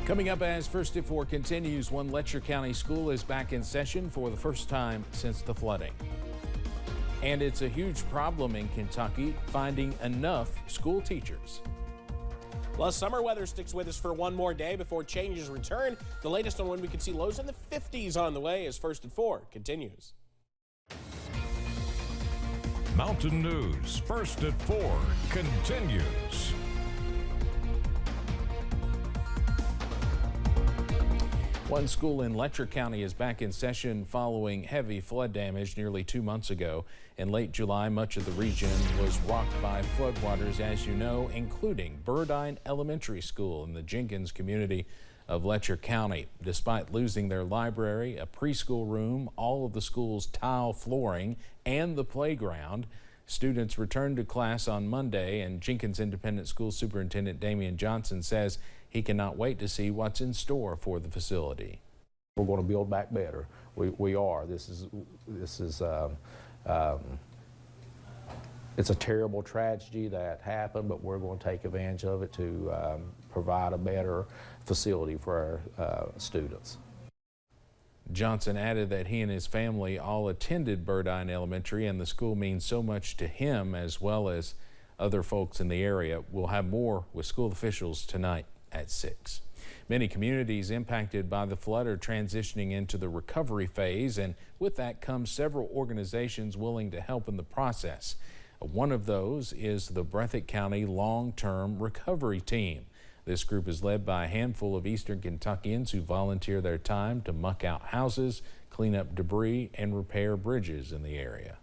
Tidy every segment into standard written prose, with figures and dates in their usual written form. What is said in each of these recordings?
Coming up as First at 4 continues, one Letcher County school is back in session for the first time since the flooding. And it's a huge problem in Kentucky, finding enough school teachers. Plus, summer weather sticks with us for one more day before changes return. The latest on when we could see lows in the 50s on the way as First at 4 continues. Mountain News First at 4 continues. One school in Letcher County is back in session following heavy flood damage nearly 2 months ago. In late July, much of the region was rocked by floodwaters, as you know, including Burdine Elementary School in the Jenkins community of Letcher County. Despite losing their library, a preschool room, all of the school's tile flooring, and the playground, students returned to class on Monday, and Jenkins Independent School Superintendent Damian Johnson says he cannot wait to see what's in store for the facility. We're going to build back better. We are. This is it's a terrible tragedy that happened, but we're going to take advantage of it to provide a better facility for our students. Johnson added that he and his family all attended Burdine Elementary, and the school means so much to him as well as other folks in the area. We'll have more with school officials tonight at 6. Many communities impacted by the flood are transitioning into the recovery phase, and with that comes several organizations willing to help in the process. One of those is the Breathitt County Long-Term Recovery Team. This group is led by a handful of Eastern Kentuckians who volunteer their time to muck out houses, clean up debris, and repair bridges in the area.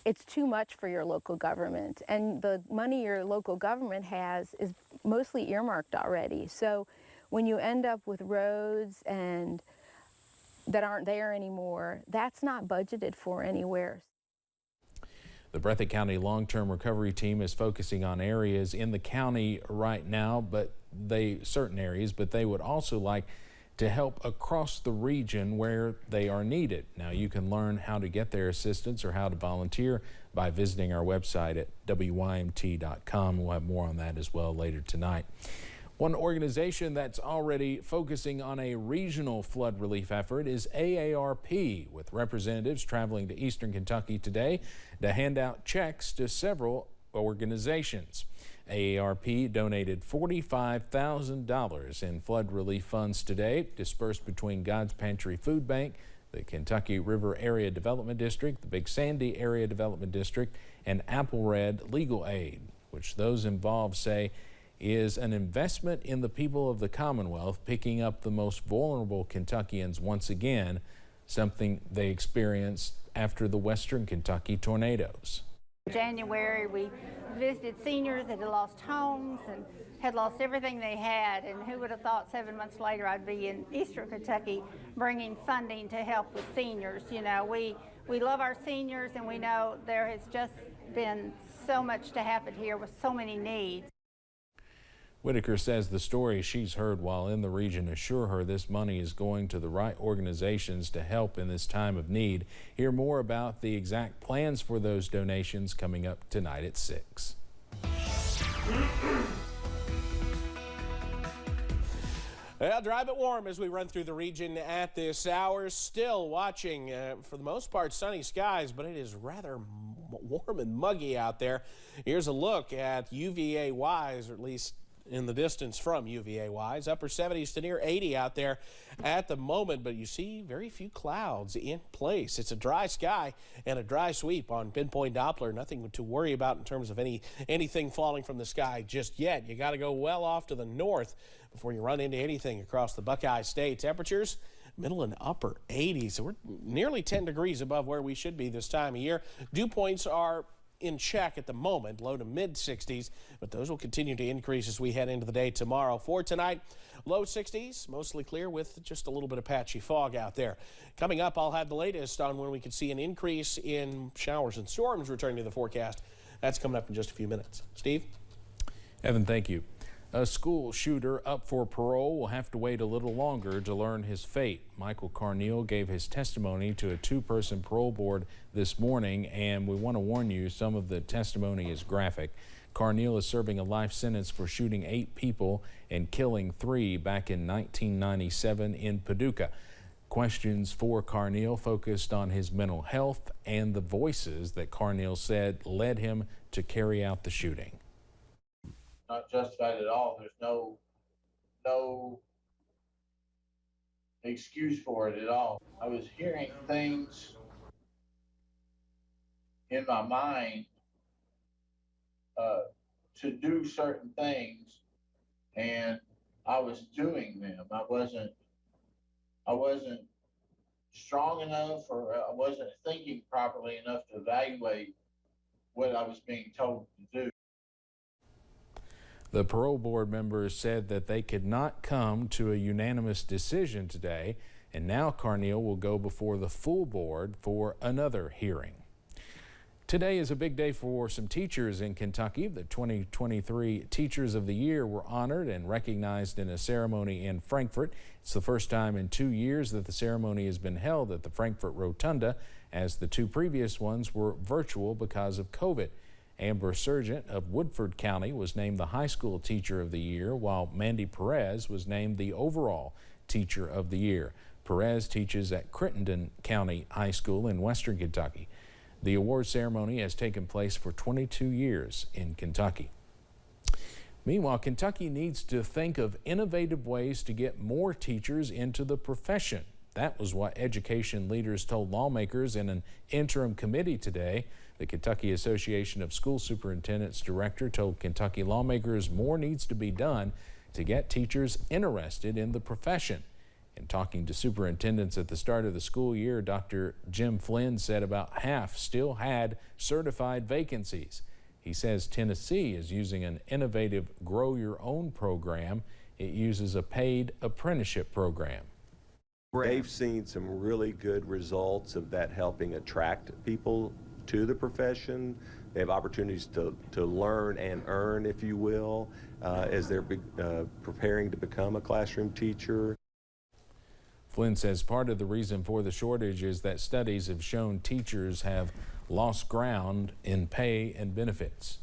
It's too much for your local government, and the money your local government has is mostly earmarked already. So when you end up with roads and that aren't there anymore, that's not budgeted for anywhere. The Breathitt County Long-Term Recovery Team is focusing on areas in the county right now, certain areas, but they would also like to help across the region where they are needed. Now, you can learn how to get their assistance or how to volunteer by visiting our website at wymt.com. We'll have more on that as well later tonight. One organization that's already focusing on a regional flood relief effort is AARP, with representatives traveling to Eastern Kentucky today to hand out checks to several organizations. AARP donated $45,000 in flood relief funds today, dispersed between God's Pantry Food Bank, the Kentucky River Area Development District, the Big Sandy Area Development District, and Apple Red Legal Aid, which those involved say is an investment in the people of the Commonwealth, picking up the most vulnerable Kentuckians once again, something they experienced after the Western Kentucky tornadoes. In January, we visited seniors that had lost homes and had lost everything they had, and who would have thought 7 months later I'd be in Eastern Kentucky bringing funding to help with seniors. You know, we love our seniors, and we know there has just been so much to happen here with so many needs. Whitaker says the stories she's heard while in the region assure her this money is going to the right organizations to help in this time of need. Hear more about the exact plans for those donations coming up tonight at 6. Well, dry but warm as we run through the region at this hour. Still watching, for the most part, sunny skies, but it is rather warm and muggy out there. Here's a look at UVA-wise, or at least in the distance from UVA-wise. Upper 70s to near 80 out there at the moment, but you see very few clouds in place. It's a dry sky and a dry sweep on pinpoint Doppler. Nothing to worry about in terms of anything falling from the sky just yet. You got to go well off to the north before you run into anything across the Buckeye State. Temperatures middle and upper 80s. So we're nearly 10 degrees above where we should be this time of year. Dew points are in check at the moment, low to mid 60s, but those will continue to increase as we head into the day tomorrow. For tonight, low 60s, mostly clear with just a little bit of patchy fog out there. Coming up, I'll have the latest on when we could see an increase in showers and storms returning to the forecast. That's coming up in just a few minutes. Steve? Evan, thank you. A school shooter up for parole will have to wait a little longer to learn his fate. Michael Carneal gave his testimony to a two-person parole board this morning, and we want to warn you, some of the testimony is graphic. Carneal is serving a life sentence for shooting 8 people and killing 3 back in 1997 in Paducah. Questions for Carneal focused on his mental health and the voices that Carneal said led him to carry out the shooting. Not justified at all. There's no excuse for it at all. I was hearing things in my mind to do certain things, and I was doing them. I wasn't strong enough, or I wasn't thinking properly enough to evaluate what I was being told to do. The parole board members said that they could not come to a unanimous decision today, and now Carneal will go before the full board for another hearing. Today is a big day for some teachers in Kentucky. The 2023 Teachers of the Year were honored and recognized in a ceremony in Frankfort. It's the first time in 2 years that the ceremony has been held at the Frankfort Rotunda, as the 2 previous ones were virtual because of COVID. Amber Sargent of Woodford County was named the High School Teacher of the Year, while Mandy Perez was named the Overall Teacher of the Year. Perez teaches at Crittenden County High School in Western Kentucky. The award ceremony has taken place for 22 years in Kentucky. Meanwhile, Kentucky needs to think of innovative ways to get more teachers into the profession. That was what education leaders told lawmakers in an interim committee today. The Kentucky Association of School Superintendents director told Kentucky lawmakers more needs to be done to get teachers interested in the profession. In talking to superintendents at the start of the school year, Dr. Jim Flynn said about half still had certified vacancies. He says Tennessee is using an innovative Grow Your Own program. It uses a paid apprenticeship program. They've seen some really good results of that helping attract people to the profession. They have opportunities to learn and earn, if you will, as they're preparing to become a classroom teacher. Flynn says part of the reason for the shortage is that studies have shown teachers have lost ground in pay and benefits.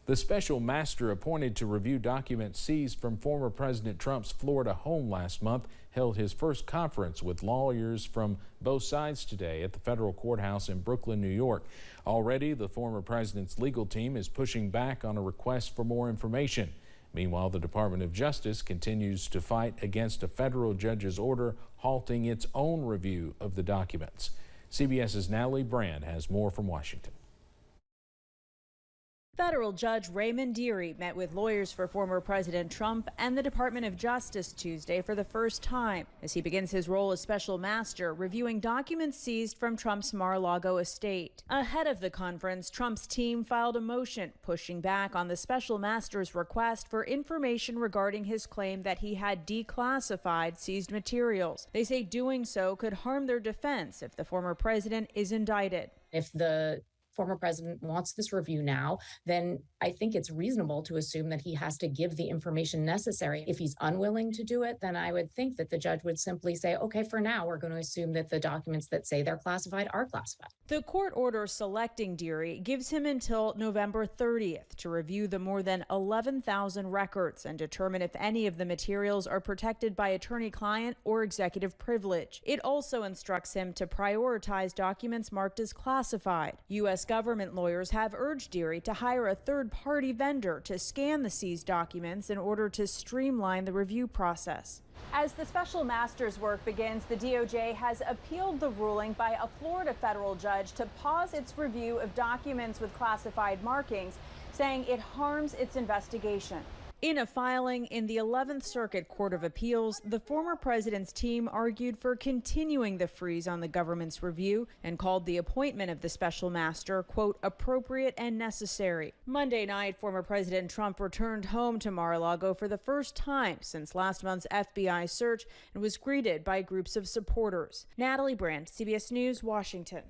The special master appointed to review documents seized from former President Trump's Florida home last month held his first conference with lawyers from both sides today at the federal courthouse in Brooklyn, New York. Already, the former president's legal team is pushing back on a request for more information. Meanwhile, the Department of Justice continues to fight against a federal judge's order halting its own review of the documents. CBS's Natalie Brand has more from Washington. Federal Judge Raymond Dearie met with lawyers for former President Trump and the Department of Justice Tuesday for the first time as he begins his role as special master reviewing documents seized from Trump's Mar-a-Lago estate. Ahead of the conference, Trump's team filed a motion pushing back on the special master's request for information regarding his claim that he had declassified seized materials. They say doing so could harm their defense if the former president is indicted. If the former president wants this review now, then I think it's reasonable to assume that he has to give the information necessary. If he's unwilling to do it, then I would think that the judge would simply say, okay, for now, we're going to assume that the documents that say they're classified are classified. The court order selecting Dearie gives him until November 30th to review the more than 11,000 records and determine if any of the materials are protected by attorney-client or executive privilege. It also instructs him to prioritize documents marked as classified. U.S. government lawyers have urged Dearie to hire a third-party vendor to scan the seized documents in order to streamline the review process. As the special master's work begins, the DOJ has appealed the ruling by a Florida federal judge to pause its review of documents with classified markings, saying it harms its investigation. In a filing in the 11th Circuit Court of Appeals, the former president's team argued for continuing the freeze on the government's review and called the appointment of the special master, quote, appropriate and necessary. Monday night, former President Trump returned home to Mar-a-Lago for the first time since last month's FBI search and was greeted by groups of supporters. Natalie Brandt, CBS News, Washington.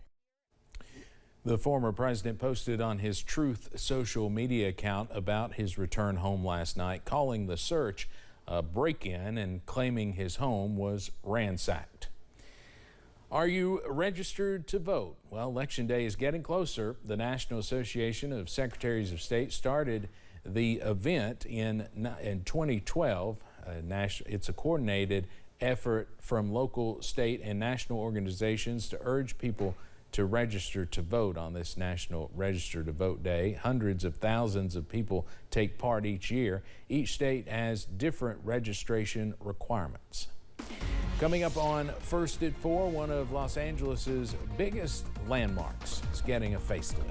The former president posted on his Truth social media account about his return home last night, calling the search a break-in and claiming his home was ransacked. Are you registered to vote? Well, Election Day is getting closer. The National Association of Secretaries of State started the event in 2012. It's a coordinated effort from local, state, and national organizations to urge people to register to vote on this National Register to Vote Day. Hundreds of thousands of people take part each year. Each state has different registration requirements. Coming up on First at 4, one of Los Angeles's biggest landmarks is getting a facelift.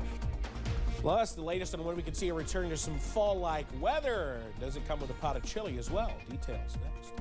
Plus, the latest on when we can see a return to some fall-like weather. Does it come with a pot of chili as well? Details next.